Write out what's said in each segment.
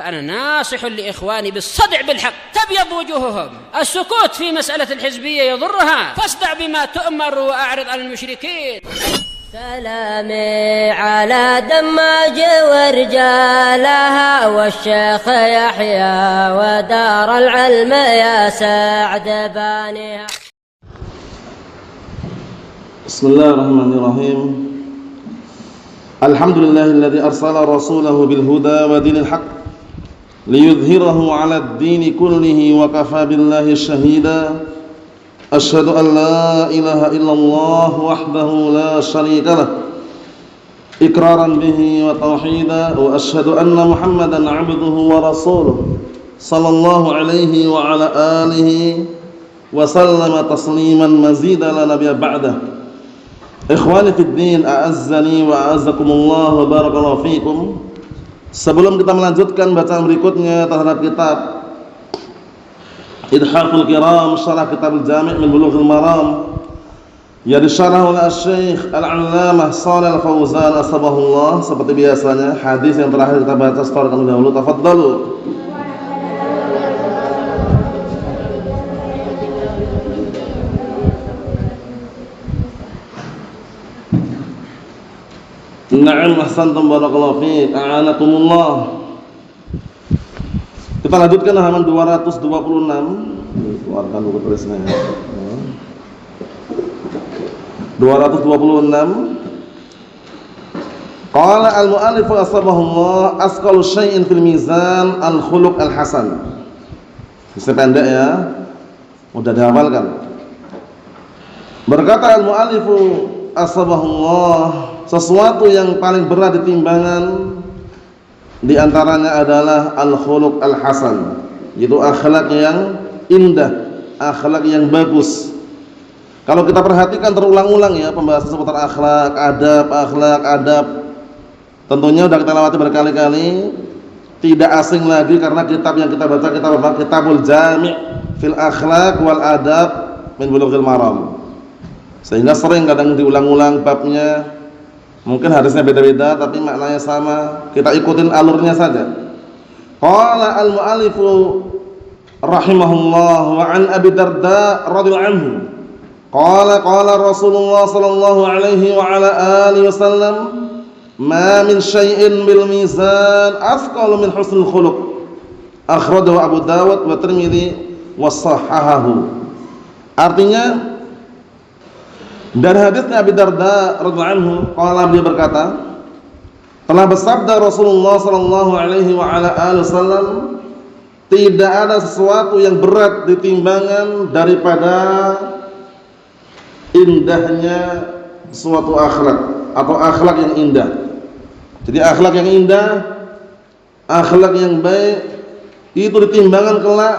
فأنا ناصح لإخواني بالصدع بالحق تبيض وجوههم. السكوت في مسألة الحزبية يضرها، فاصدع بما تؤمر وأعرض عن المشركين. سلامي على دماج ورجالها والشيخ يحيى ودار العلم يا سعد بانيها. بسم الله الرحمن الرحيم. الحمد لله الذي أرسل رسوله بالهدى ودين الحق ليظهره على الدين كله وكفى بالله شهيدا. أشهد أن لا إله إلا الله وحده لا شريك له إقرارا به وتوحيدا، وأشهد أن محمدا عبده ورسوله صلى الله عليه وعلى آله وسلم تسليما مزيدا لا نبي بعده. Ikhwani fid din, a'azzani wa a'azzakumullah wa barakallahu fikum. Sebelum kita melanjutkan bacaan berikutnya terhadap kitab Idhaful Kiram, syarah kitab Al-Jami' min Bulughil Maram, yang disyarah oleh Syekh Al-Allamah Shalih Al-Fauzan asbahullah. Seperti biasanya, hadis yang terakhir kita baca secara dahulu. Tafadhalu. Na'am, ahsantum barakallahu fiik, a'anakumullah. Kita lanjutkan halaman 226. Keluarkan buku tulisnya ya. 226. Qala al-mu'allif asbahullah asqalu syai'in fil mizan al-khuluq al-hasan. Bisa pendek ya. Mudah dihafalkan. Berkata al-mu'allif asbahullah, sesuatu yang paling berat di timbangan di antaranya adalah al-khuluq al-hasan, yaitu akhlak yang indah, akhlak yang bagus. Kalau kita perhatikan terulang-ulang ya pembahasan seputar akhlak, adab. Tentunya sudah kita lewati berkali-kali, tidak asing lagi karena kitab yang kita baca Kitabul Jami' fil Akhlaq wal Adab min Bulughil Maram. Sehingga sering kadang diulang-ulang babnya. Mungkin hadisnya beda-beda tapi maknanya sama. Kita ikutin alurnya saja. Qala al-mu'allifu rahimahullah wa an Abi Darda radhiyallahu anhu. Qala Rasulullah sallallahu alaihi wa ala alihi wasallam, ma min syai'in bil mizan athqalu min husnul khuluq. Akhrajahu Abu Dawud wa Tirmidzi wa sahhahahu. Artinya, dari hadisnya Abi Darda radhiyallahu anhu, qala, beliau berkata, telah bersabda Rasulullah sallallahu alaihi wa ala alihi wasallam, tidak ada sesuatu yang berat di timbangan daripada indahnya suatu akhlak atau akhlak yang indah. Jadi akhlak yang indah, akhlak yang baik itu di timbangan kelak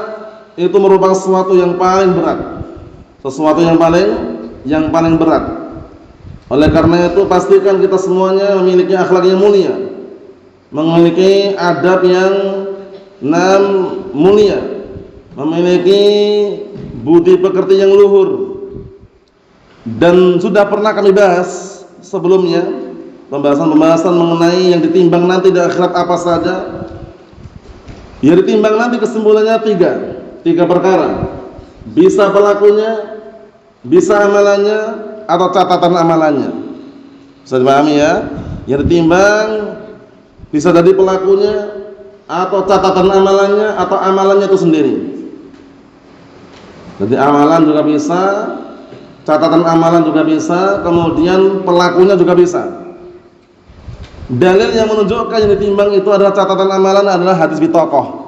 itu merupakan sesuatu yang paling berat. Sesuatu yang paling berat. Oleh karena itu pastikan kita semuanya memiliki akhlak yang mulia, memiliki adab yang mulia, memiliki budi pekerti yang luhur. Dan sudah pernah kami bahas sebelumnya pembahasan mengenai yang ditimbang nanti di akhirat apa saja. Yang ditimbang nanti kesimpulannya tiga perkara. Bisa pelakunya, bisa amalannya, atau catatan amalannya. Bisa dipahami ya? Yang ditimbang bisa dari pelakunya, atau catatan amalannya, atau amalannya itu sendiri. Jadi amalan juga bisa, catatan amalan juga bisa, kemudian pelakunya juga bisa. Dalil yang menunjukkan yang ditimbang itu adalah catatan amalan adalah hadis bitaqah.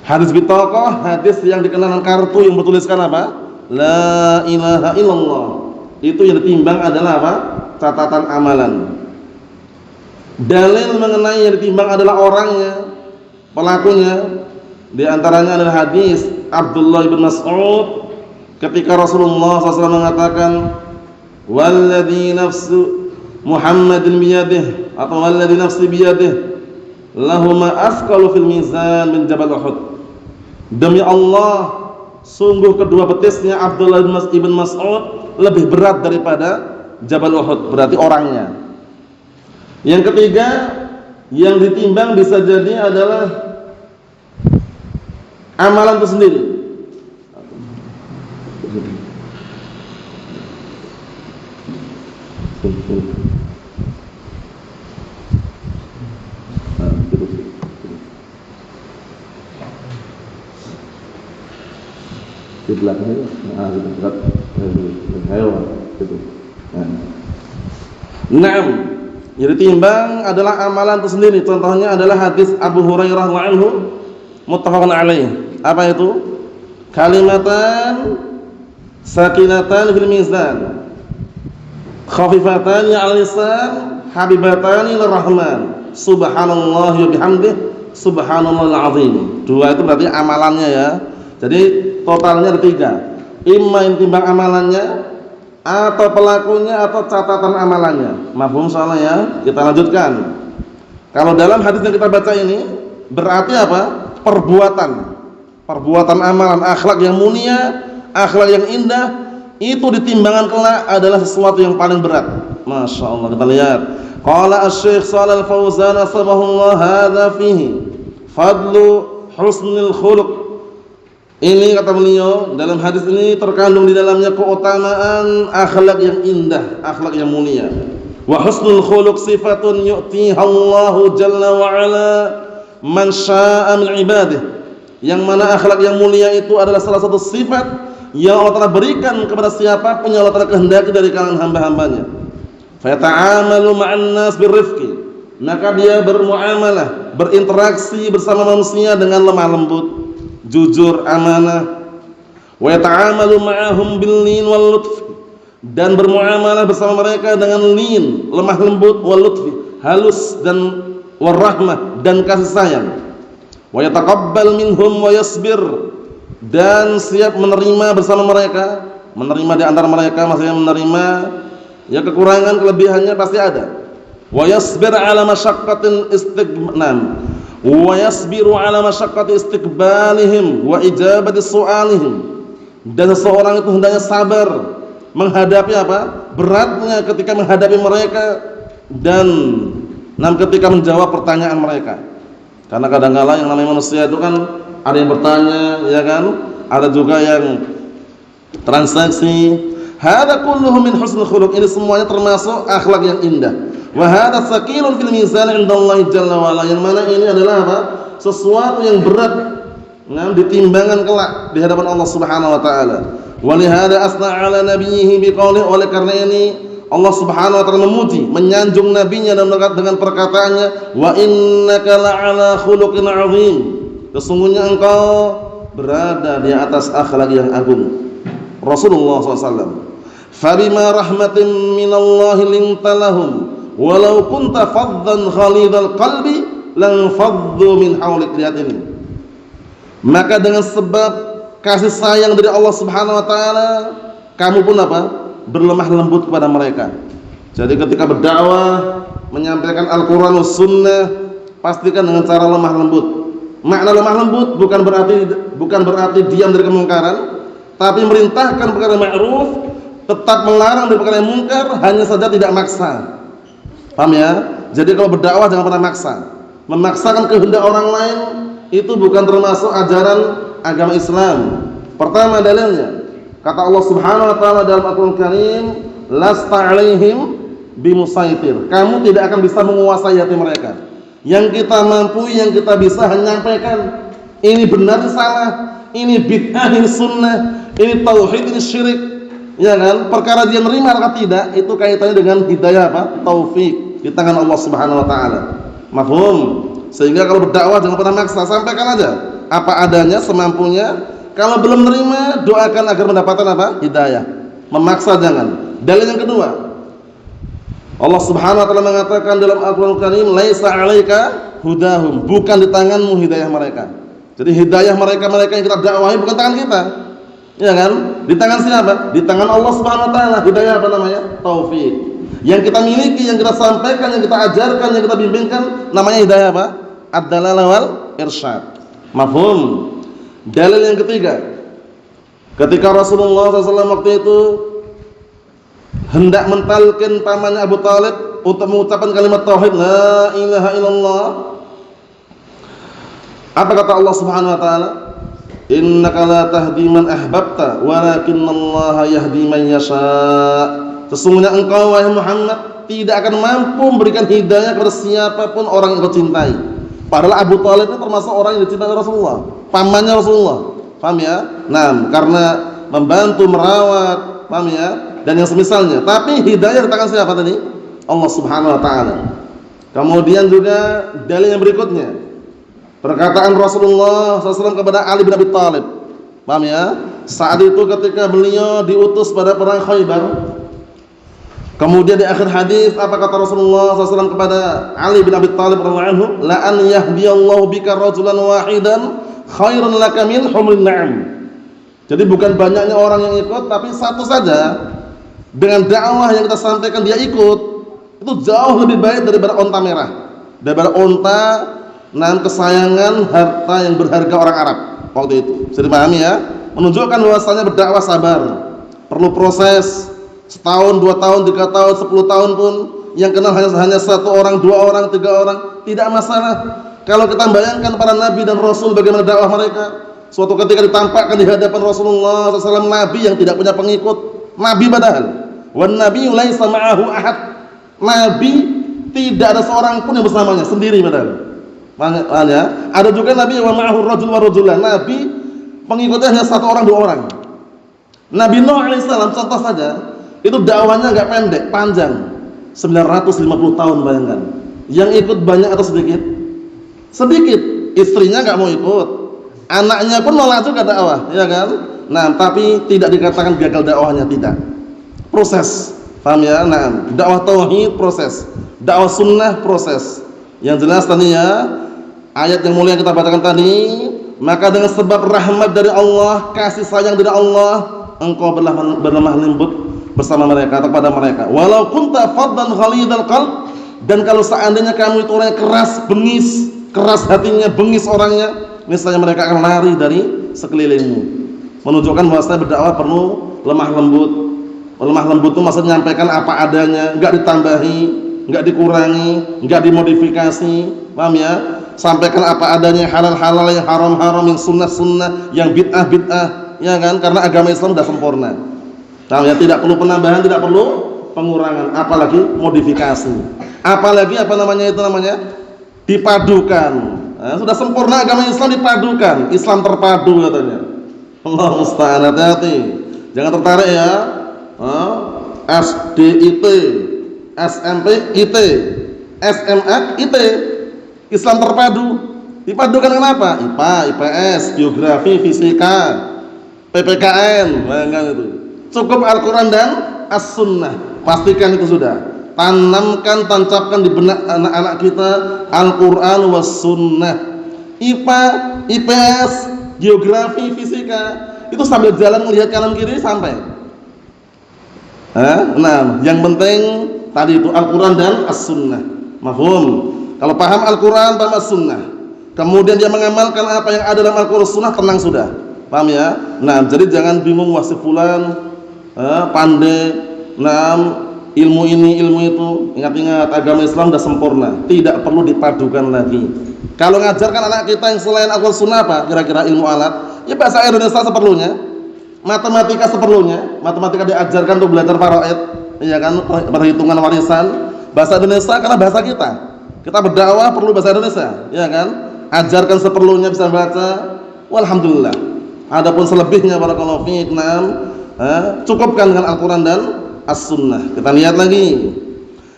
Hadis bitaqah, hadis yang dikenal kartu yang bertuliskan apa? La ilaha illallah. Itu yang ditimbang adalah apa? Catatan amalan. Dalil mengenai yang ditimbang adalah orangnya, pelakunya. Di antaranya adalah hadis Abdullah bin Mas'ud ketika Rasulullah SAW mengatakan, walladzi nafsu Muhammadin biyadih, atau walladzi nafsi biyadih, lahuma asqalu fil mizan min Jabal Uhud. Demi Allah, sungguh kedua betisnya Abdullah bin Mas'ud lebih berat daripada Jabal Uhud, berarti orangnya. Yang ketiga, yang ditimbang bisa jadi adalah amalan itu sendiri. Di belakangnya, dekat hewan itu. Naam, jadi timbang adalah amalan itu sendiri. Contohnya adalah hadis Abu Hurairah radhiyallahu anhu, muttafaqun alaih. Apa itu? Kalimatan sakinatan fil mizan, khafifatan 'alal lisan, habibatan lirrahman, subhanallah wa bihamdih, subhanallahil azim. Dua itu berarti amalannya ya. Jadi totalnya ada 3. Imma yang timbang amalannya, atau pelakunya, atau catatan amalannya. Mafhum soalnya ya. Kita lanjutkan. Kalau dalam hadis yang kita baca ini berarti apa? Perbuatan amalan, akhlak yang mulia, akhlak yang indah, itu ditimbangan kelak adalah sesuatu yang paling berat. Masya Allah. Kita lihat. Qala asy-Syaikh Shalal Fauzan asbahullah hadza fihi fadlu husnul khuluq. Ini kata beliau, dalam hadis ini terkandung di dalamnya keutamaan akhlak yang indah, akhlak yang mulia. Wa husnul khuluq sifatun yu'tiha Allahu jalla wa ala man syaa'a min ibadihi. Yang mana akhlak yang mulia itu adalah salah satu sifat yang Allah Ta'ala berikan kepada siapapun yang Allah Ta'ala kehendaki dari kalangan hamba-hambanya. Fa yata'amalu ma'an nas birrifqi. Maka dia bermuamalah, berinteraksi bersama manusia dengan lemah lembut, jujur, amanah. Wa yata'amalu ma'ahum bil lin wal lutf, dan bermuamalah bersama mereka dengan lin, lemah lembut, wal lutfi, halus, dan warahmah, dan kasih sayang. Wa yataqabbal minhum wa yasbir, dan siap menerima bersama mereka, menerima di antara mereka, maksudnya menerima ya kekurangan, kelebihannya pasti ada. Wa yasbir ala masyaqqatin istighnan, wa yasbiru ala masyaqqati istiqbalihim wa ijabati su'alihim. Dan seseorang itu hendaknya sabar menghadapi apa? Beratnya ketika menghadapi mereka dan ketika menjawab pertanyaan mereka. Karena kadang-kala yang namanya manusia itu kan ada yang bertanya, ya kan? Ada juga yang transaksi. Hadza kulluhu min husnul khuluq. Ini semuanya termasuk akhlak yang indah. Wa hadza thaqilun fil mizan 'inda Allah jalla wa ala. Yang mana ini adalah apa? Sesuatu yang berat di timbangan kelak di hadapan Allah Subhanahu wa taala. Wa li hadza asna 'ala nabiyhi biqaulihi. Oleh karena ini Allah Subhanahu wa taala memuji, menyanjung nabinya dengan perkataannya, wa innaka la'ala khuluqin 'azim. Sesungguhnya engkau berada di atas akhlak yang agung. Rasulullah SAW. Fabima rahmatin minallahi linta lahum walau kunta faddan khalidal qalbi lan faddu min hawlik. Lihat ini. Maka dengan sebab kasih sayang dari Allah Subhanahu wa taala, kamu pun apa? Berlemah lembut kepada mereka. Jadi ketika berdakwah, menyampaikan Al-Qur'an dan Sunnah, pastikan dengan cara lemah lembut. Makna lemah lembut bukan berarti diam dari kemungkaran, tapi merintahkan perkara ma'ruf, tetap melarang dari perkara yang mungkar, hanya saja tidak maksa. Paham ya? Jadi kalau berdakwah jangan pernah maksa. Memaksakan kehendak orang lain itu bukan termasuk ajaran agama Islam. Pertama dalilnya, kata Allah Subhanahu wa taala dalam Al-Qur'an Karim, lasta 'alaihim bimusaitir. Kamu tidak akan bisa menguasai hati mereka. Yang kita mampu, yang kita bisa hanya menyampaikan ini benar, ini salah, ini bid'ah, ini sunnah, ini tauhid, ini syirik. Ya kan? Perkara dia menerima atau tidak, itu kaitannya dengan hidayah apa? Taufik di tangan Allah Subhanahu wa taala. Mafhum? Sehingga kalau berdakwah jangan pernah maksa, sampaikan aja apa adanya, semampunya. Kalau belum menerima, doakan agar mendapatkan apa? Hidayah. Memaksa jangan. Dalil yang kedua, Allah Subhanahu wa taala mengatakan dalam Al-Qur'an Karim, laisa 'alaika hudahum, bukan di tanganmu hidayah mereka. Jadi hidayah mereka yang kita dakwahi bukan tangan kita. Ya kan? Di tangan siapa? Di tangan Allah Subhanahu wa taala. Hidayah apa namanya? Taufik. Yang kita miliki, yang kita sampaikan, yang kita ajarkan, yang kita bimbingkan, namanya hidayah apa? Ad-dalalah wal irsyad. Mafhum? Dalil yang ketiga, ketika Rasulullah SAW waktu itu hendak mentalkin pamannya Abu Talib untuk mengucapkan kalimat tauhid la ilaha illallah. Apa kata Allah Subhanahu wa taala? Innaka la tahdi man ahbabta walakinallaha yahdi man yasha. Sesungguhnya engkau wahai Muhammad tidak akan mampu memberikan hidayah kepada siapapun orang yang kau cintai. Padahal Abu Thalib itu termasuk orang yang dicintai Rasulullah, pamannya Rasulullah. Paham ya? Nah, karena membantu merawat, paham ya? Dan yang semisalnya. Tapi hidayah di tangan siapa tadi? Allah Subhanahu wa taala. Kemudian juga dalil yang berikutnya. Perkataan Rasulullah SAW kepada Ali bin Abi Thalib. Paham ya? Saat itu ketika beliau diutus pada perang Khaybar. Kemudian di akhir hadis apa kata Rasulullah SAW kepada Ali bin Abi Thalib radhiyallahu anhu? La an yahdiyallahu bika rajulan wahidan khairun laka min humrin na'am. Jadi bukan banyaknya orang yang ikut, tapi satu saja dengan dakwah yang kita sampaikan dia ikut, itu jauh lebih baik daripada onta merah, daripada onta kesayangan harta yang berharga orang Arab waktu itu. Bisa dipahami ya? Menunjukkan bahwasanya berdakwah sabar, perlu proses. Setahun, 2 tahun, 3 tahun, 10 tahun pun yang kenal hanya 1 orang, 2 orang, 3 orang, tidak masalah. Kalau kita bayangkan para nabi dan rasul bagaimana dakwah mereka, suatu ketika ditampakkan di hadapan Rasulullah SAW, nabi yang tidak punya pengikut, nabi padahal, wan nabiyyu laisa ma'ahu ahad, nabi tidak ada seorang pun yang bersamanya, sendiri padahal. Makanya ada juga nabi wa ma'ahu rajul wa rajulan, nabi pengikutnya hanya 1 orang, 2 orang. Nabi Nuh alaihissalam contoh saja, itu dakwahnya enggak pendek, panjang, 950 tahun, bayangkan. Yang ikut banyak atau sedikit? Sedikit. Istrinya enggak mau ikut, anaknya pun nolak juga dakwah, ya kan? Nah, tapi tidak dikatakan gagal dakwahnya, tidak. Proses, paham ya? Nah, dakwah tauhid proses, dakwah sunnah proses. Yang jelas tadi ya, ayat yang mulia yang kita bacakan tadi, maka dengan sebab rahmat dari Allah, kasih sayang dari Allah, engkau berlemah lembut bersama mereka atau kepada mereka. Walau kunta faddan ghalidhal qalb, dan kalau seandainya kamu itu orang yang keras bengis, keras hatinya, bengis orangnya, misalnya mereka akan lari dari sekelilingmu. Menunjukkan bahwasanya berdakwah perlu lemah lembut. Lemah lembut itu maksudnya menyampaikan apa adanya, enggak ditambahi, enggak dikurangi, enggak dimodifikasi. Paham ya? Sampaikan apa adanya, halal-halal, yang haram-haram, yang sunnah-sunnah, yang bid'ah-bid'ah, ya kan? Karena agama Islam sudah sempurna. Paham ya? Tidak perlu penambahan, tidak perlu pengurangan, apalagi modifikasi. Apalagi apa namanya itu namanya? Dipadukan. Nah, sudah sempurna agama Islam, dipadukan. Islam terpadu katanya. Allah musta'an, hati-hati. Jangan tertarik ya. SDIT, SMP IT, SMA IT. Islam terpadu. Dipadukan kenapa? IPA, IPS, geografi, fisika, PPKN, bayangkan itu. Cukup Al-Quran dan As-Sunnah. Pastikan itu sudah. Tanamkan, tancapkan di benak anak-anak kita Al-Quran was Sunnah. IPA, IPS, geografi, fisika, itu sambil jalan melihat kanan kiri sampai. Nah, yang penting tadi itu Al-Quran dan As-Sunnah. Mafhum? Kalau paham Al-Quran, paham As-Sunnah, kemudian dia mengamalkan apa yang ada dalam Al-Quran Sunnah, tenang sudah. Paham ya? Nah, jadi jangan bingung wasi fulan pandai, ilmu ini, ilmu itu. Ingat-ingat, agama Islam sudah sempurna, tidak perlu dipadukan lagi. Kalau ngajarkan anak kita yang selain Al-Quran Sunnah apa? Kira-kira ilmu alat, ya bahasa Indonesia seperlunya, matematika seperlunya. Matematika diajarkan untuk belajar faraid, ya kan, perhitungan warisan. Bahasa Indonesia karena bahasa kita. Kita berdakwah perlu bahasa Indonesia, ya kan? Ajarkan seperlunya, bisa baca. Walhamdulillah. Adapun selebihnya barakallahu fiik, cukupkan dengan Al-Quran dan As-Sunnah. Kita lihat lagi.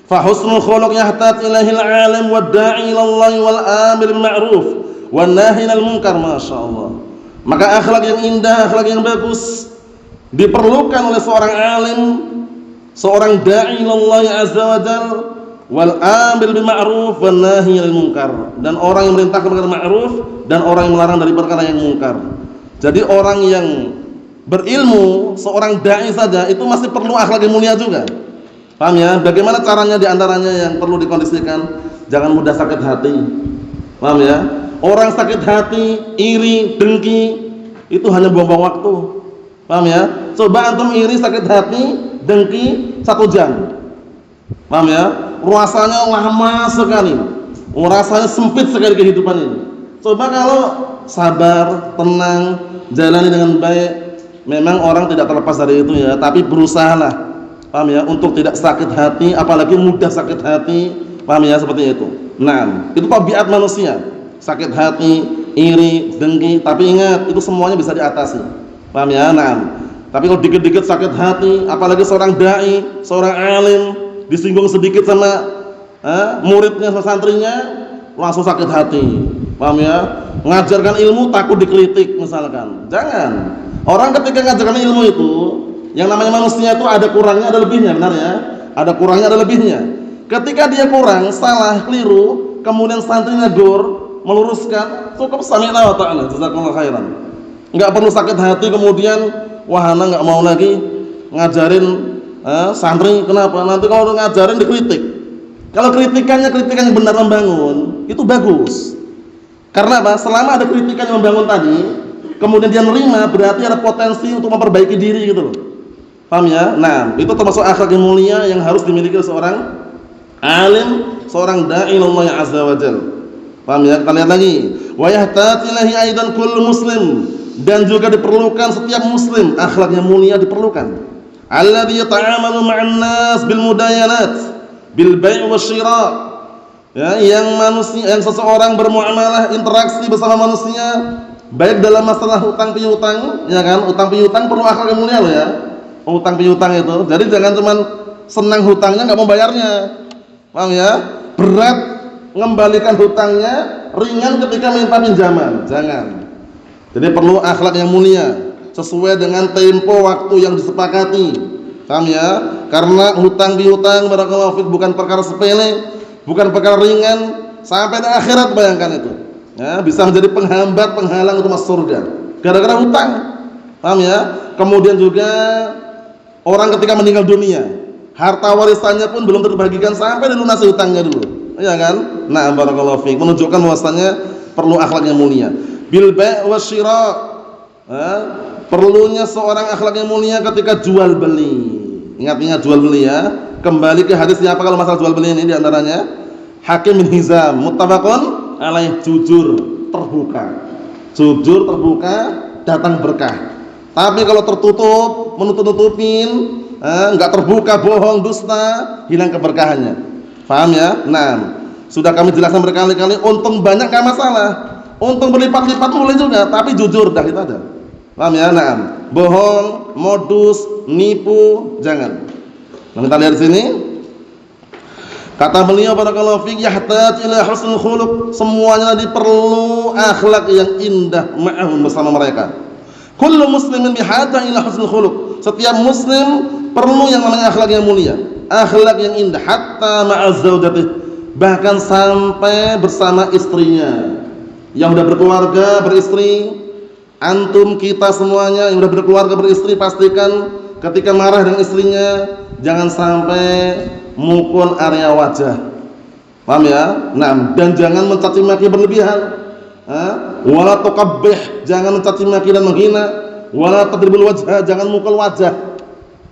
Fa husnul khuluq yahtat ilahil alim wad da'i ila Allah wal amir bil ma'ruf wan nahi 'anil munkar, masyaallah. Maka akhlak yang indah, akhlak yang bagus diperlukan oleh seorang alim, seorang da'i ila Allah azza wa jalla, wal amir bil ma'ruf wan nahi 'anil munkar, dan orang yang merintahkan perkara ma'ruf dan orang yang melarang dari perkara yang munkar. Jadi orang yang berilmu, seorang dai saja itu masih perlu akhlak yang mulia juga. Paham ya? Bagaimana caranya? Di antaranya yang perlu dikondisikan, jangan mudah sakit hati. Paham ya? Orang sakit hati, iri, dengki, itu hanya buang-buang waktu. Paham ya? Coba antum iri, sakit hati, dengki 1 jam. Paham ya? rasanya lama sekali, rasanya sempit sekali kehidupan ini. Coba kalau sabar, tenang, jalani dengan baik, memang orang tidak terlepas dari itu ya, tapi berusahalah, paham ya, untuk tidak sakit hati, apalagi mudah sakit hati, paham ya, seperti itu. Nah, itu tabiat manusia, sakit hati, iri, dengki, tapi ingat, itu semuanya bisa diatasi, paham ya. Nah, tapi kalau dikit-dikit sakit hati, apalagi seorang dai, seorang alim, disinggung sedikit sama muridnya, sama santrinya, langsung sakit hati, paham ya. Ngajarkan ilmu takut dikritik misalkan, jangan. Orang ketika ngajarkan ilmu itu, yang namanya manusia itu ada kurangnya, ada lebihnya, benar ya? Ada kurangnya, ada lebihnya. Ketika dia kurang, salah, keliru, kemudian santri negur, meluruskan, cukup sami'na wa ta'ala, jazakallahu khairan. Enggak perlu sakit hati kemudian wahana enggak mau lagi ngajarin santri. Kenapa? Nanti kalau ngajarin dikritik. Kalau kritikannya kritikan yang benar membangun, itu bagus. Karena apa? Selama ada kritikan yang membangun tadi, kemudian dia nerima, berarti ada potensi untuk memperbaiki diri gitu loh. Paham ya? Nah, itu termasuk akhlak yang mulia yang harus dimiliki oleh seorang alim, seorang dai Allah azza wa jalla. Paham ya? Kita lihat lagi. Wa yahtati lahi aidan kullu muslim, dan juga diperlukan setiap muslim, akhlak yang mulia diperlukan. Alladzi yata'amalu ma'an nas bil mudayanat, bil bai' wasyira. Ya, yang seseorang bermuamalah, interaksi bersama manusia, baik dalam masalah hutang piutang, ya kan? Hutang piutang perlu akhlak yang mulia loh ya. Hutang piutang itu. Jadi jangan cuman senang hutangnya enggak mau bayarnya. Paham ya? Berat mengembalikan hutangnya, ringan ketika minta pinjaman. Jangan. Jadi perlu akhlak yang mulia sesuai dengan tempo waktu yang disepakati. Paham ya? Karena hutang piutang barakallahu fik bukan perkara sepele, bukan perkara ringan, sampai di akhirat bayangkan itu. Ya, bisa menjadi penghambat, penghalang untuk masuk surga gara-gara hutang. Paham ya? Kemudian juga orang ketika meninggal dunia, harta warisannya pun belum terbagikan sampai dilunasi hutangnya dulu. Ya kan? Nah, barakallahu fiik, menunjukkan bahwasanya perlu akhlak yang mulia. Bil bai' wasyira. Perlunya seorang akhlak yang mulia ketika jual beli. Ingat-ingat jual beli ya. Kembali ke hadisnya apa kalau masalah jual beli ini, di antaranya Hakim bin Hizam, muttafaqun alaih, jujur terbuka. Jujur terbuka datang berkah. Tapi kalau tertutup, menutup-nutupin, enggak terbuka, bohong, dusta, hilang keberkahannya. Paham ya? Nah, sudah kami jelaskan berkali-kali, untung banyak enggak masalah. Untung berlipat-lipat boleh juga, tapi jujur dah, itu aja. Paham ya? Nah, bohong, modus, nipu, jangan. Nah, kita lihat di sini. Kata beliau barakallahu fiik, yahtaj ila husnul khuluq, semuanya tadi perlu akhlak yang indah ma'ahum, bersama mereka. Kullu muslimin bihajah ila husnul khuluq. Setiap muslim perlu yang namanya akhlak yang mulia, akhlak yang indah, hatta ma'az zaujatih, bahkan sampai bersama istrinya. Yang sudah berkeluarga, beristri, antum kita semuanya yang sudah berkeluarga, beristri, pastikan ketika marah dengan istrinya jangan sampai mukul area wajah. Paham ya? Nah, dan jangan mencaci maki berlebihan. Wala tuqabbih, jangan mencaci maki dan menghina. Wala tadribul wajha, jangan mukul wajah.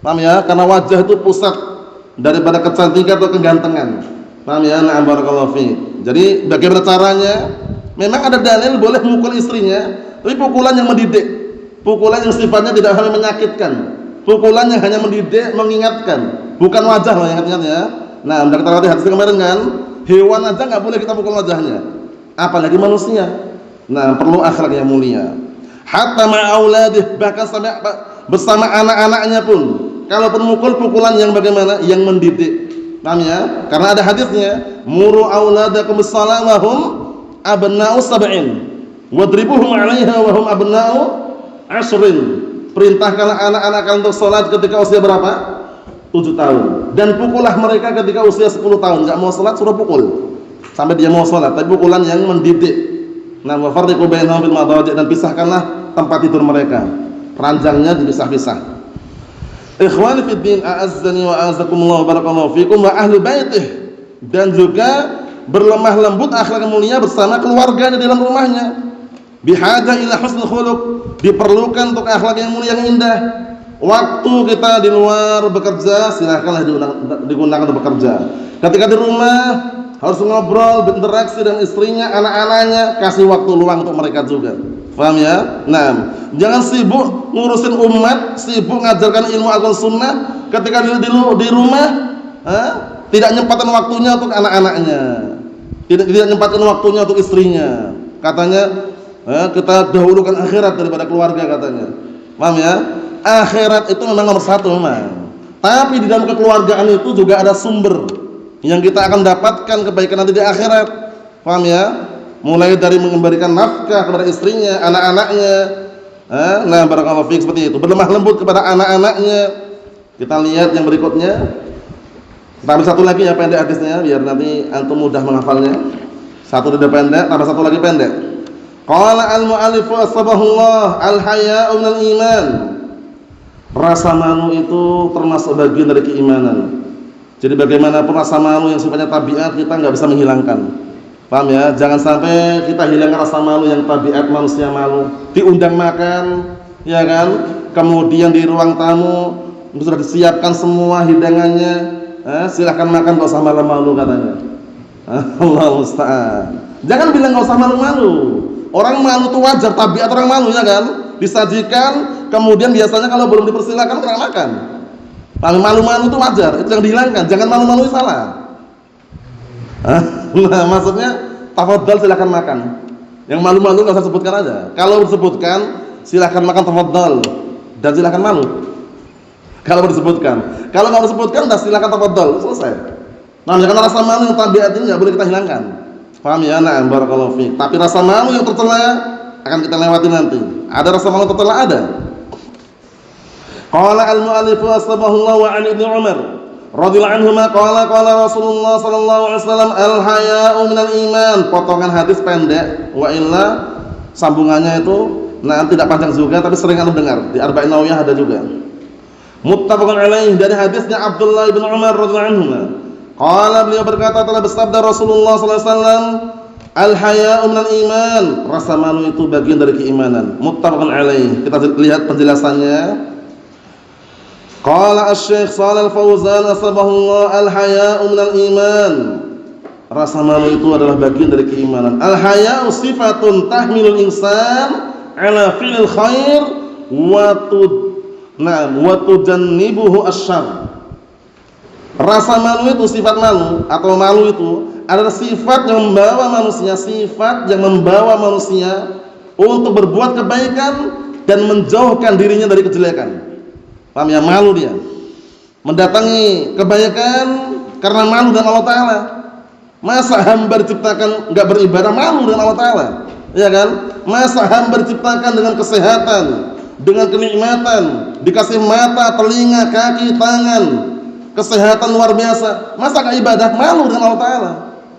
Paham ya? Karena wajah itu pusat daripada kecantikan atau kegantengan. Paham ya? Na'am barakallahu fiik. Jadi bagaimana caranya? Memang ada dalil boleh mukul istrinya, tapi pukulan yang mendidik, pukulan yang sifatnya tidak hanya menyakitkan, pukulan yang hanya mendidik, mengingatkan, bukan wajah loh, ingat-ingat ya. Nah, kita lihat hadis kemarin kan, hewan aja nggak boleh kita pukul wajahnya, apalagi manusia. Nah, perlu akhlak yang mulia. Hatta ma'auladih, bahkan sampai bersama anak-anaknya pun, kalaupun mukul, pukulan yang bagaimana? Yang mendidik. Paham ya? Karena ada hadisnya, muru auladakum bis-shalah wa hum abna'u sab'in wadribuhum 'alaiha wa hum abna'u 'ashrin. Perintahkanlah anak-anak kalian untuk salat ketika usia berapa? 7 tahun. Dan pukullah mereka ketika usia 10 tahun. Enggak mau salat suruh pukul sampai dia mau salat, tapi pukulan yang mendidik. Nah, wa farriqu bainahum bil madaji', dan pisahkanlah tempat tidur mereka. Ranjangnya dipisah-pisah. Ikhwani fid din, a'azzani wa a'azzakumullah, barakallahu fikum wa ahli baitih, dan juga berlemah lembut akhlak mulia bersama keluarganya dalam rumahnya. Bihajah ila husnul khuluq, diperlukan untuk akhlak yang mulia yang indah. Waktu kita di luar bekerja, silakanlah digunakan untuk bekerja. Ketika di rumah harus ngobrol, berinteraksi dengan istrinya, anak-anaknya, kasih waktu luang untuk mereka juga. Paham ya? Nah, jangan sibuk ngurusin umat, sibuk ngajarkan ilmu agama sunnah. Ketika di rumah, tidak nyempatkan waktunya untuk anak-anaknya, tidak nyempatkan waktunya untuk istrinya. Katanya kita dahulukan akhirat daripada keluarga katanya. Paham ya? Akhirat itu memang nomor satu memang. Tapi di dalam kekeluargaan itu juga ada sumber yang kita akan dapatkan kebaikan nanti di akhirat. Paham ya? Mulai dari memberikan nafkah kepada istrinya, anak-anaknya. Nah, barakallahu fiik, seperti itu. Berlemah lembut kepada anak-anaknya. Kita lihat yang berikutnya. Tambah satu lagi ya pendek hadisnya biar nanti antum mudah menghafalnya. Satu tidak pendek, tambah satu lagi pendek. Qala al-mu'allifu asbahullah al-haya'u minal iman. Rasa malu itu termasuk bagian dari keimanan. Jadi bagaimanapun rasa malu yang sifatnya tabiat kita nggak bisa menghilangkan. Paham ya? Jangan sampai kita hilangkan rasa malu yang tabiat manusia malu. Diundang makan, ya kan? Kemudian di ruang tamu sudah disiapkan semua hidangannya. Silahkan makan, nggak usah malu-malu katanya. Allah musta'an. Jangan bilang nggak usah malu-malu. Orang malu itu wajar, tabiat orang malu ya kan? Disajikan, kemudian biasanya kalau belum dipersilakan kurang makan. Malu-malu itu wajar, itu yang dihilangkan. Jangan malu-malu salah. Nah, maksudnya tafadhal silakan makan. Yang malu-malu nggak usah sebutkan aja. Kalau disebutkan silakan makan tafadhal dan silakan malu. Kalau disebutkan, kalau nggak disebutkan, dah silakan tafadhal, selesai. Nah, karena rasa malu yang tabiat ini nggak boleh kita hilangkan. Paham ya? Nah, barakallahu fiik. Tapi rasa malu yang tercela akan kita lewati nanti. Ada rasa malu tercela ada. Qala al-mu'allifu asbahullah wa 'an ibnu Umar radhiyallahu anhuma qala Rasulullah sallallahu alaihi wasallam al-haya'u minal iman. Potongan hadis pendek, wa illa sambungannya itu tidak panjang juga tapi sering anda dengar. Di Arba'in Nawawiyah ada juga. Muttafaqun alaih, dari hadisnya Abdullah bin Umar radhiyallahu anhuma. Qala, beliau berkata telah bersabda Rasulullah sallallahu alaihi wasallam, al-haya'u minal iman. Rasa malu itu bagian dari keimanan. Muttafaqun alaih. Kita lihat penjelasannya. Qala asy-Syaikh Shalal Fauzan asbahullah al-haya'u minal iman. Rasa malu itu adalah bagian dari keimanan. Al-haya'u sifatun tahmilul insan ala fi'il khair wa tujannibuhu asyarr. Rasa malu itu, sifat malu atau malu itu adalah sifat yang membawa manusia untuk berbuat kebaikan dan menjauhkan dirinya dari kejelekan. Paham ya? Malu dia mendatangi kebaikan karena malu dengan Allah Ta'ala. Masa hamba diciptakan enggak beribadah malu dengan Allah Ta'ala, ya kan? Masa hamba diciptakan dengan kesehatan, dengan kenikmatan, dikasih mata, telinga, kaki, tangan, kesehatan luar biasa, masa enggak ibadah? Malu dengan Allah Ta'ala,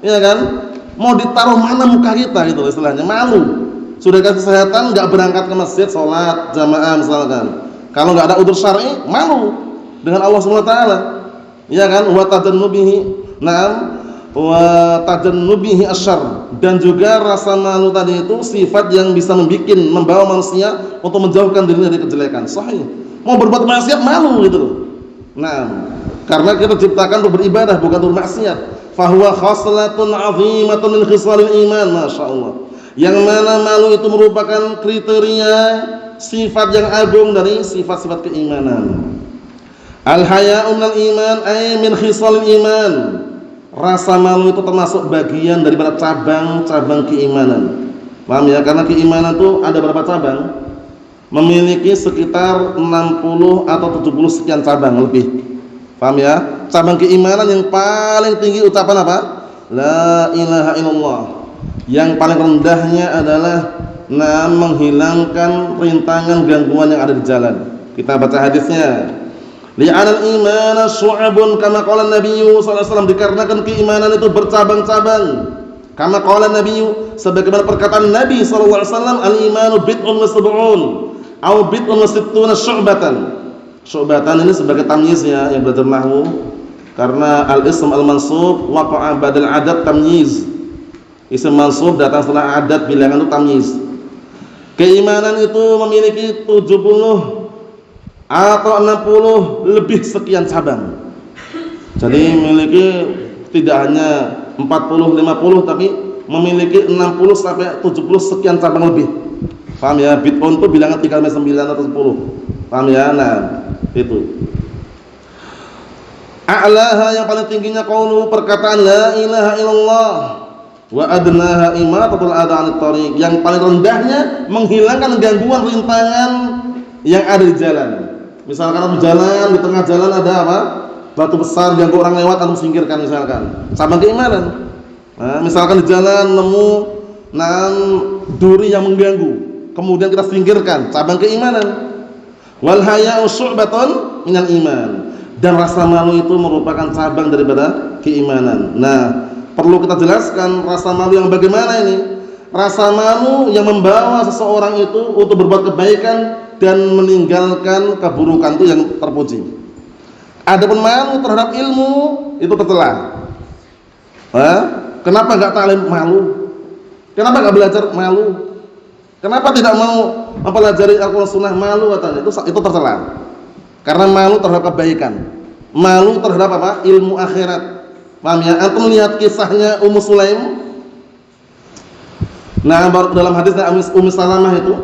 ya kan? Mau ditaruh mana muka kita gitu istilahnya, malu. Sudah dikasih kesehatan enggak berangkat ke masjid sholat jamaah misalkan. Kalau nggak ada udzur syar'i, malu dengan Allah Subhanahu wa taala. Ya kan? Wa tajannubihi asyarr. Dan juga rasa malu tadi itu sifat yang bisa membawa manusia untuk menjauhkan dirinya dari kejelekan. Sahih. Mau berbuat maksiat malu gitu loh. Nah, karena kita diciptakan untuk beribadah bukan untuk maksiat. Fa huwa khaslatun 'azimatun min khisalil iman, masyaallah. Yang mana malu itu merupakan kriteria sifat yang agung dari sifat-sifat keimanan. Al-haya'u minal iman ay min khisalil iman. Rasa malu itu termasuk bagian daripada cabang-cabang keimanan. Paham ya? Karena keimanan itu ada berapa cabang? Memiliki sekitar 60 atau 70 sekian cabang lebih. Paham ya? Cabang keimanan yang paling tinggi ucapan apa? La ilaha illallah. Yang paling rendahnya adalah menghilangkan rintangan gangguan yang ada di jalan. Kita baca hadisnya. Li'anal iman syu'abun kama qala Nabi sallallahu alaihi wasallam, dikarenakan keimanan itu bercabang-cabang. Kama qala Nabi, sebagaimana perkataan Nabi sallallahu alaihi wasallam, al-imanu bid'un wa sab'un aw bid'un wa sittuna syu'batan. Syu'batan ini sebagai tamyiznya yang belajar nahwu. Karena al-ism al-mansub waqa'a badal adad tamyiz. Ism mansub datang setelah adat bilangan itu tamyiz. Keimanan itu memiliki 70 atau 60 lebih sekian cabang. Jadi memiliki tidak hanya 40, 50, tapi memiliki 60 sampai 70 sekian cabang lebih. Paham ya? Bid'un itu bilangan 3 sampai 9 atau 10. Paham ya? Nah, itu. A'laha, yang paling tingginya qaulu, perkataan la ilaha illallah, wa adnaha imatatul adha 'anit thariq, yang paling rendahnya menghilangkan gangguan rintangan yang ada di jalan. Misalkan di jalan, di tengah jalan ada apa? Batu besar ganggu orang lewat, atau singkirkan misalkan. Sama keimanan. Nah, misalkan di jalan nemu duri yang mengganggu, kemudian kita singkirkan, cabang keimanan. Wal haya'u syu'batun minal iman, dan rasa malu itu merupakan cabang daripada keimanan. Nah, perlu kita jelaskan rasa malu yang bagaimana ini. Rasa malu yang membawa seseorang itu untuk berbuat kebaikan dan meninggalkan keburukan itu yang terpuji. Adapun malu terhadap ilmu itu tercela. Kenapa enggak taklim? Malu. Kenapa enggak belajar? Malu. Kenapa tidak mau mempelajari Al-Qur'an Sunnah? Malu katanya. Itu tercela. Karena malu terhadap kebaikan. Malu terhadap apa? Ilmu akhirat. Paham ya? Antum lihat kisahnya Ummu Sulaim. Nah, dalam hadisnya Ummu Salamah itu,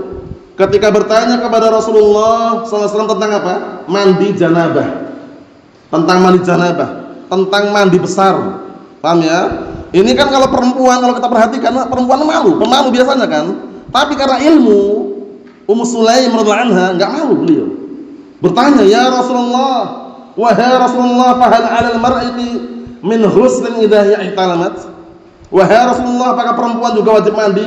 ketika bertanya kepada Rasulullah SAW tentang apa? Mandi janabah. Tentang mandi janabah, tentang mandi besar. Paham ya? Ini kan kalau perempuan, kalau kita perhatikan, perempuan malu, pemalu biasanya kan. Tapi karena ilmu, Ummu Sulaim radhiyallahu anha enggak malu beliau. Bertanya, "Ya Rasulullah, wahai Rasulullah, fa hal 'alal mar'ati min ghuslin idza hiya ihtalamat?" Wahai Rasulullah, apakah perempuan juga wajib mandi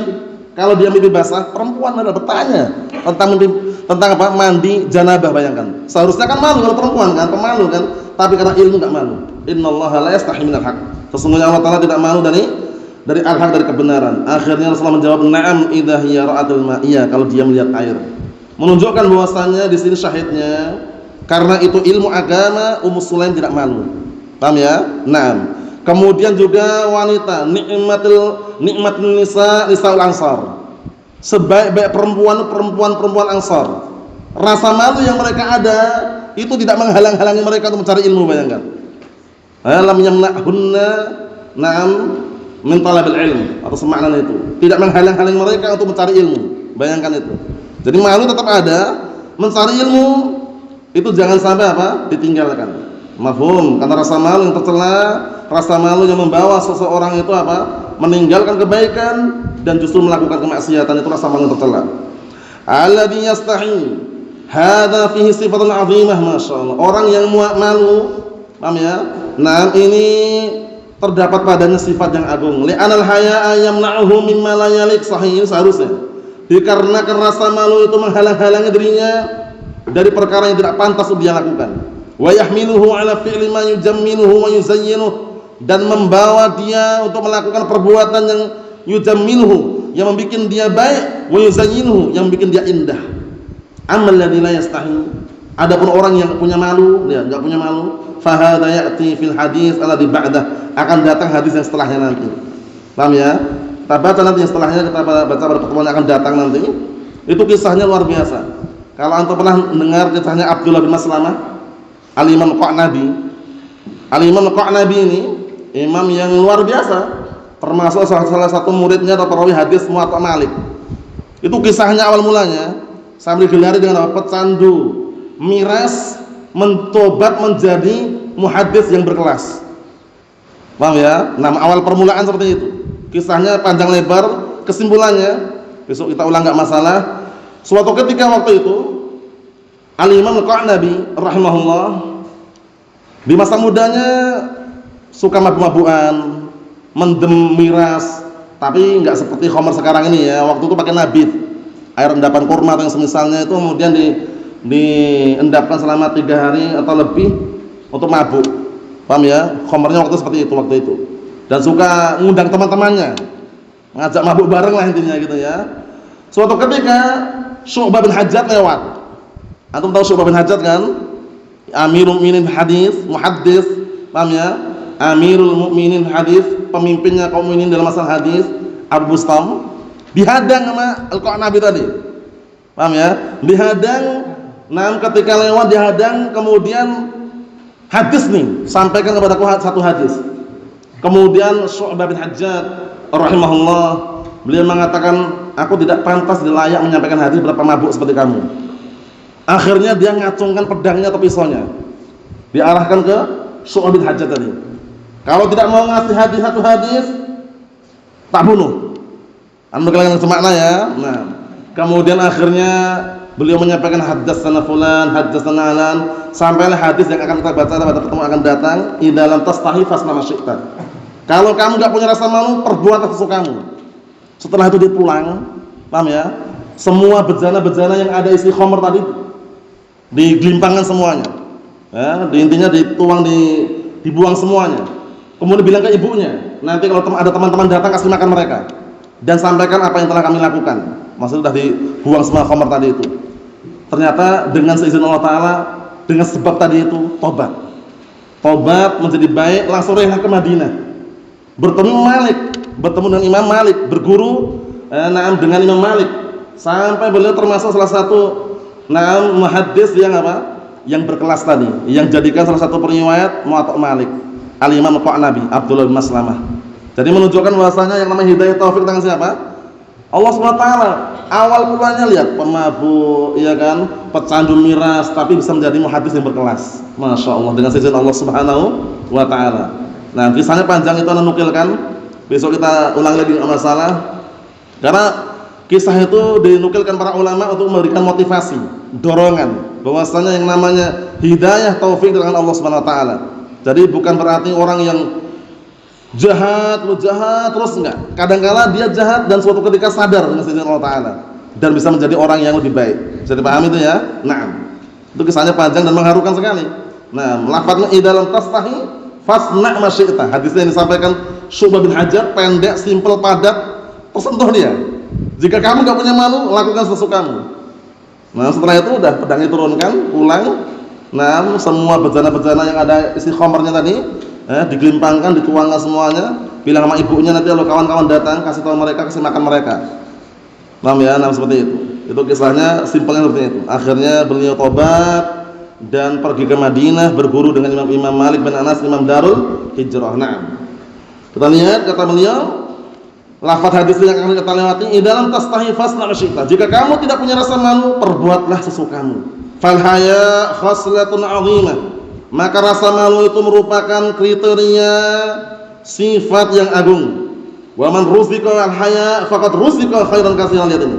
kalau dia mimpi basah? Perempuan adalah bertanya tentang apa? Mandi janabah, bayangkan. Seharusnya kan malu kalau perempuan kan, pemalu kan, tapi karena ilmu enggak malu. Innallaha la yastahi minal haq. Sesungguhnya Allah Taala tidak malu dari al-haq, dari kebenaran. Akhirnya Rasulullah menjawab, "Na'am idza hiya ra'atul ma'iyah," kalau dia melihat air. Menunjukkan bahwasannya di sini syahidnya karena itu ilmu agama, Ummu Sulaim tidak malu. Paham ya? Naam. Kemudian juga wanita, nikmatul nisa nisaul ansar. Sebaik-baik perempuan Ansar. Rasa malu yang mereka ada itu tidak menghalang-halangi mereka untuk mencari ilmu, bayangkan. Lam yamna'hunna na'am min talabil ilm, atau semakna itu. Tidak menghalang-halangi mereka untuk mencari ilmu. Bayangkan itu. Jadi malu tetap ada, mencari ilmu itu jangan sampai apa? Ditinggalkan. Mafhum? Karena rasa malu yang tercela, rasa malu yang membawa seseorang itu apa? Meninggalkan kebaikan dan justru melakukan kemaksiatan, itu rasa malu yang tercela. Alladzi yastahi, hadza fihi sifatun 'azimah, masyaallah. Orang yang malu, paham ya? Nah, ini terdapat padanya sifat yang agung. Li'anal haya'a yamna'uhu mimma la yaliq, sahih, seharusnya. Dikarenakan rasa malu itu menghalang-halangi dirinya dari perkara yang tidak pantas untuk dia lakukan. Wa yahmiluhu 'ala fi'li ma yujammiluhu wa yuzayyinuhu, dan membawa dia untuk melakukan perbuatan yang yujammiluhu, yang membuat dia baik, wa yuzayyinuhu, yang membuat dia indah. Amal ladzi la yastahi, adapun orang yang punya malu, dia enggak punya malu, fa hadza ya'ti fil hadis alladzi ba'dah, akan datang hadis yang setelahnya nanti. Paham ya? Kita baca nanti yang setelahnya, kita baca pada pertemuan yang akan datang nanti. Itu kisahnya luar biasa. Kalau antum pernah dengar kisahnya Abdullah bin Maslamah, Al-Imam Qa'nabi. Al-Imam Qa'nabi ini imam yang luar biasa, termasuk salah satu muridnya atau perawi hadis Muwatta Malik. Itu kisahnya awal mulanya sambil digelari dengan apa? Pecandu miras, mentobat menjadi muhaddits yang berkelas. Paham ya? Nama awal permulaan seperti itu. Kisahnya panjang lebar, kesimpulannya besok kita ulang, enggak masalah. Suatu ketika waktu itu Al-Imam Al-Qa'nabi rahimahullah di masa mudanya suka mabuk-mabukan, mendem miras, tapi enggak seperti khamar sekarang ini ya. Waktu itu pakai nabit, air endapan kurma atau yang semisalnya itu, kemudian diendapkan selama 3 hari atau lebih untuk mabuk. Paham ya? Khamarnya waktu seperti itu. Dan suka ngundang teman-temannya, ngajak mabuk bareng lah intinya gitu ya. Suatu ketika Syu'bah bin Hajjaj lewat. Antum tahu Syu'bah bin Hajjaj kan? Amirul Mukminin hadis, muhaddits, paham ya? Amirul Mukminin hadis, pemimpinnya kaum mukminin dalam masalah hadis, Abu Bustam. Dihadang sama Al-Qa'nabi tadi. Paham ya? Dihadang, ketika lewat dihadang, kemudian hadis nih, sampaikan kepada aku satu hadis. Kemudian Syu'bah bin Hajjaj rahimahullah, beliau mengatakan, aku tidak pantas, tidak layak menyampaikan hadis berapa mabuk seperti kamu. Akhirnya dia ngacungkan pedangnya atau pisaunya, diarahkan ke Syu'bah bin Hajjaj tadi. Kalau tidak mau ngasih hadis satu hadis, tak bunuh. Anda kalian semakna ya. Nah, kemudian akhirnya beliau menyampaikan haddatsana fulan, haddatsana alan, sampailah hadis yang akan kita baca pada pertemuan akan datang, idalam tastahi fasna masyi'ta. Kalau kamu enggak punya rasa malu, perbuatlah sesukamu. Setelah itu dia pulang, paham ya? Semua bejana-bejana yang ada isi khamr tadi digelimpangkan semuanya. Ya, intinya dituang, dibuang semuanya. Kemudian bilang ke ibunya, nanti kalau ada teman-teman datang kasih makan mereka. Dan sampaikan apa yang telah kami lakukan. Maksudnya sudah dibuang semua khamr tadi itu. Ternyata dengan seizin Allah Ta'ala, dengan sebab tadi itu, tobat menjadi baik, langsung rehlah ke Madinah, bertemu dengan Imam Malik, berguru dengan Imam Malik, sampai beliau termasuk salah satu muhaddis yang berkelas tadi, yang jadikan salah satu periwayat Muwatta Malik, Al-Imam Qa'nabi, Abdullah bin Maslamah. Jadi menunjukkan bahwasanya yang namanya hidayah taufik tangan siapa? Allah SWT. Awal mulanya lihat pemabuk, ya kan, pecandu miras, tapi bisa menjadi muhaddis yang berkelas. Masya Allah, dengan izin Allah Subhanahu wa Ta'ala. Nah, kisahnya panjang, itu Anda nukilkan. Besok kita ulang lagi, nggak masalah. Karena kisah itu dinukilkan para ulama untuk memberikan motivasi, dorongan, bahwasanya yang namanya hidayah taufik dengan Allah Subhanahu wa Ta'ala. Jadi bukan berarti orang yang jahat terus, enggak. Kadang-kala dia jahat dan suatu ketika sadar dengan izin Allah Ta'ala dan bisa menjadi orang yang lebih baik. Bisa dipahami itu ya? Nah, itu kisahnya panjang dan mengharukan sekali. Nah, lafadznya idalam tastahi fasna masyi'ta. Hadisnya yang disampaikan Syu'bah bin Hajjaj, pendek, simpel, padat, tersentuh dia. Jika kamu enggak punya malu, lakukan sesukamu. Nah, setelah itu udah pedangnya turunkan, pulang. Nah, semua bejana-bejana yang ada isi khamrnya tadi digelimpangkan, dituangkan semuanya, bilang sama ibunya, nanti kalau kawan-kawan datang kasih tahu mereka, kasih makan mereka. Paham ya? Nah, seperti itu. Itu kisahnya simpelnya seperti itu. Akhirnya beliau tobat dan pergi ke Madinah, berguru dengan Imam Malik bin Anas, Imam Darul Hijrah. Nah, kita lihat kata beliau, lafaz hadis yang akan kita lewati, idalam tastahi fasna masyi'ta. Jika kamu tidak punya rasa malu, perbuatlah sesukamu. Fal haya khaslatun 'azimah. Maka rasa malu itu merupakan kriteria sifat yang agung. Wa man ruziqa al-haya faqad ruziqa khairan katsiran. Lihat ini.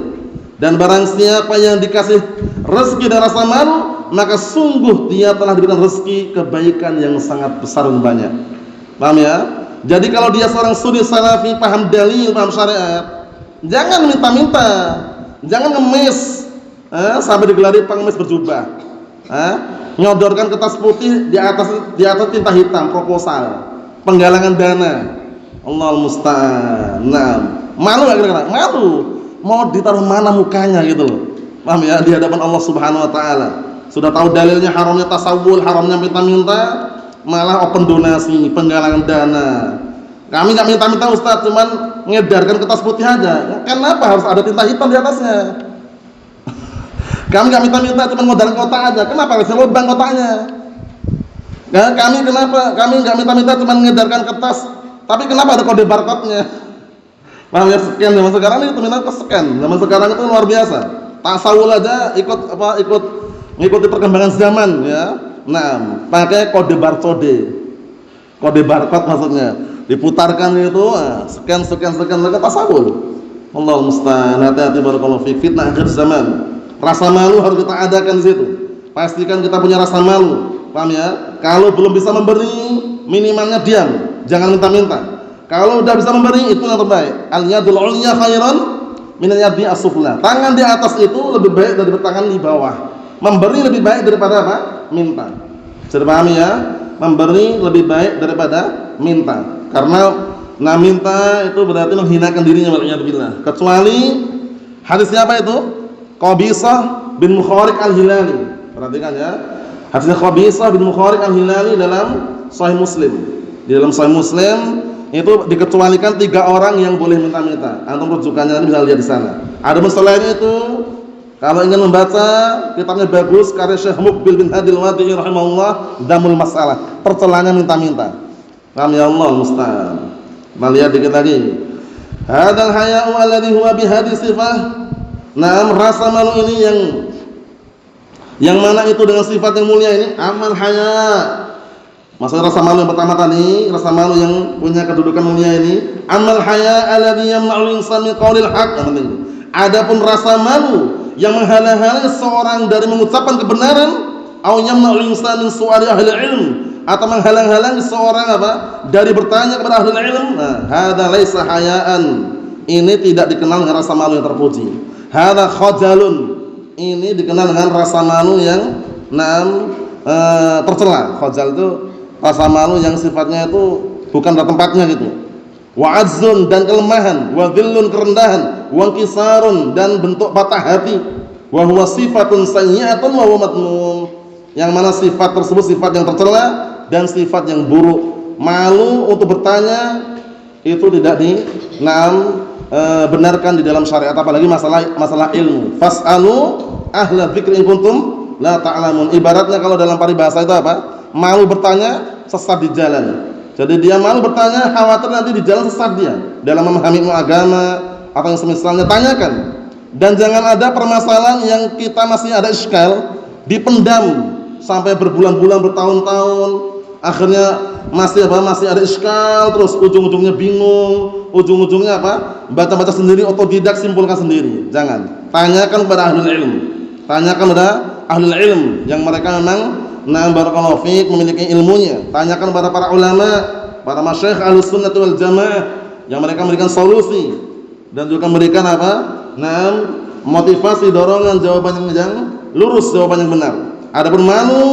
Dan barang siapa yang dikasih rezeki dan rasa malu, maka sungguh dia telah diberikan rezeki kebaikan yang sangat besar dan banyak. Paham ya? Jadi kalau dia seorang suni salafi, paham dalil, paham syariat, jangan minta-minta, jangan ngemis sampai digelari pengemis berjubah. Nyodorkan kertas putih di atas tinta hitam, proposal, penggalangan dana. Allahul musta'an. Nah, malu enggak kira-kira? Malu. Mau ditaruh mana mukanya gitu loh. Paham ya? Di hadapan Allah Subhanahu wa Ta'ala. Sudah tahu dalilnya haramnya tasawul, haramnya minta-minta, malah open donasi, penggalangan dana. Kami enggak minta-minta Ustaz, cuman ngedarkan kertas putih aja. Kenapa harus ada tinta hitam di atasnya? Kami nggak minta-minta, cuma ngodarin kotak aja. Kenapa harus lubang kotaknya? Nah, kami nggak minta-minta, cuma ngedarkan kertas. Tapi kenapa ada kode barcode-nya? Paham ya? Scan zaman sekarang ini terminal ke scan. Zaman sekarang itu luar biasa. Tasawul aja ngikuti perkembangan zaman ya. Nah, pakai kode barcode. Kode barcode maksudnya. Diputarkan itu, scan tasawul. Allahul musta'an. Hati-hati barakallahu fi fitnah akhir zaman. Rasa malu harus kita adakan di situ. Pastikan kita punya rasa malu. Paham ya? Kalau belum bisa memberi, minimalnya diam. Jangan minta-minta. Kalau udah bisa memberi, itu yang terbaik. Al-yadul 'ulya khairan min al-yadi as-sufla. Tangan di atas itu lebih baik daripada tangan di bawah. Memberi lebih baik daripada apa? Minta. Sudah paham ya? Memberi lebih baik daripada minta. Karena minta itu berarti menghinakan dirinya, waliyadzubillah. Kecuali hadisnya apa itu? Qabisah bin Mukharik al-Hilali. Perhatikan ya. Hadisnya Qabisah bin Mukharik al-Hilali dalam Sahih Muslim. Di dalam Sahih Muslim itu dikecualikan 3 orang yang boleh minta-minta. Antum rujukannya bisa lihat di sana. Ada masalahnya itu. Kalau ingin membaca kitabnya bagus, karya Syekh Muqbil bin Hadil Wadi'i rahimahullah, Damul Masalah. Percelanya minta-minta. Paham ya, Allah musta'an. Kita lihat dikit lagi. Hadzal haya'u alladhi huwa bihadhihi sifah. Naam, rasa malu ini yang mana itu dengan sifat yang mulia ini, amal haya. Maksudnya rasa malu yang pertama tadi, rasa malu yang punya kedudukan mulia ini, amal haya alladhi yamna'ul insana min qaulil haqq. Adapun rasa malu yang menghalang-halangi seorang dari mengucapkan kebenaran, au yamna'ul insana min su'ali ahli ilm, atau menghalang-halangi seorang dari bertanya kepada ahli ilm. Nah, hadza laisa hayaan. Ini tidak dikenal dengan rasa malu yang terpuji. Hadza khajalun. Ini dikenal dengan rasa malu yang tercela. Khajal itu rasa malu yang sifatnya itu bukan pada tempatnya gitu. Wa azzun, dan kelemahan, wa dhillun, kerendahan, wa kisarun, dan bentuk patah hati. Wa huwa sifatun sayyi'atun wa huwa madmum. Yang mana sifat tersebut sifat yang tercela dan sifat yang buruk. Malu untuk bertanya itu tidak benarkan di dalam syariat, apalagi masalah ilmu. Fas'alu ahla dzikri in kuntum la ta'lamun. Ibaratnya kalau dalam paribahasa itu malu bertanya, sesat di jalan. Jadi dia malu bertanya, khawatir nanti di jalan sesat dia dalam memahami ilmu agama atau yang semisalnya. Tanyakan. Dan jangan ada permasalahan yang kita masih ada iskal, dipendam sampai berbulan-bulan, bertahun-tahun, akhirnya masih ada iskal, terus ujung-ujungnya bingung, ujung-ujungnya baca-baca sendiri, otodidak, simpulkan sendiri. Jangan. Tanyakan kepada ahlul ilm. Tanyakan kepada ahlul ilm yang mereka memang barakallahu fiik memiliki ilmunya. Tanyakan kepada para ulama, para masyayikh ahlus sunnah wal jamaah yang mereka memberikan solusi dan juga memberikan motivasi, dorongan, jawaban yang lurus, jawaban yang benar. Adapun malu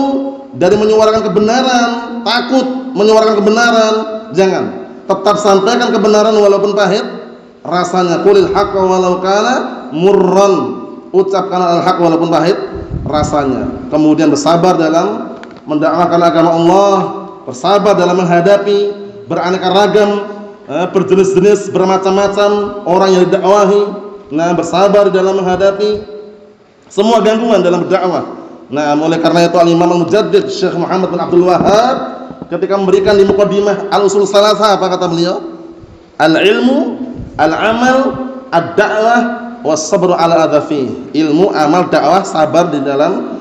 dari menyuarakan kebenaran, takut menyuarakan kebenaran, jangan. Tetap sampaikan kebenaran walaupun pahit rasanya. Qulil haqqa walau kana murran. Ucapkan al-haq walaupun pahit rasanya. Kemudian bersabar dalam mendakwahkan agama Allah, bersabar dalam menghadapi beraneka ragam, berjenis-jenis, bermacam-macam orang yang didakwahi. Bersabar dalam menghadapi semua gangguan dalam berdakwah. Oleh karena itu Al-Imam Al-Mujaddid Syekh Muhammad bin Abdul Wahhab ketika memberikan di muqaddimah Al-Usul Salasah, apa kata beliau? Al-ilmu, al-amal, ad-da'wah, was-sabru ala adzafi. Ilmu, amal, dakwah, sabar di dalam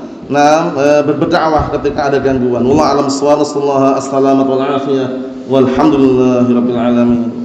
berdakwah ketika ada gangguan. Wallahu a'lam bissawab. Wassallallahu assalamu wal afiyah. Walhamdulillahirabbil alamin.